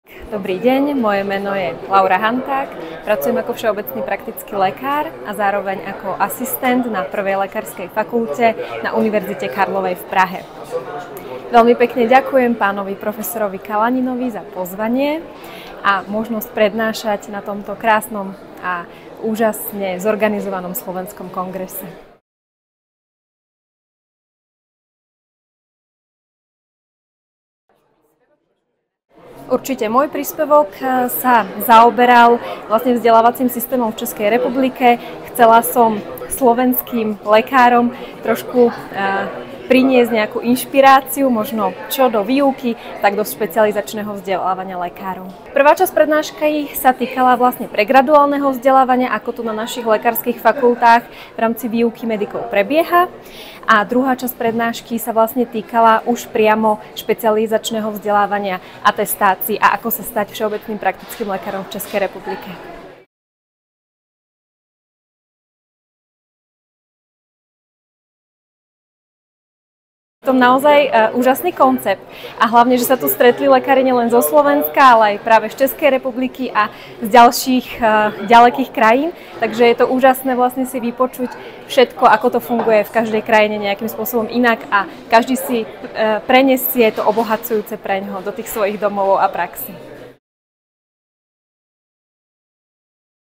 Dobrý deň, moje meno je Laura Hanták, pracujem ako všeobecný praktický lekár a zároveň ako asistent na prvej lekárskej fakulte na Univerzite Karlovej v Prahe. Veľmi pekne ďakujem pánovi profesorovi Kalaninovi za pozvanie a možnosť prednášať na tomto krásnom a úžasne zorganizovanom slovenskom kongrese. Určite môj príspevok sa zaoberal vlastne vzdelávacím systémom v Českej republike. Chcela som slovenským lekárom trošku priniesť nejakú inšpiráciu, možno čo do výuky, tak do špecializačného vzdelávania lekárov. Prvá časť prednášky sa týkala vlastne pregraduálneho vzdelávania, ako tu na našich lekárskych fakultách v rámci výuky medikov prebieha. A druhá časť prednášky sa vlastne týkala už priamo špecializačného vzdelávania, atestácií a ako sa stať všeobecným praktickým lekárom v Českej republike. To je naozaj úžasný koncept a hlavne, že sa tu stretli lekári nielen zo Slovenska, ale aj práve z Českej republiky a z ďalších ďalekých krajín. Takže je to úžasné vlastne si vypočuť všetko, ako to funguje v každej krajine nejakým spôsobom inak a každý si prenesie to obohacujúce pre ňoho do tých svojich domov a praxí.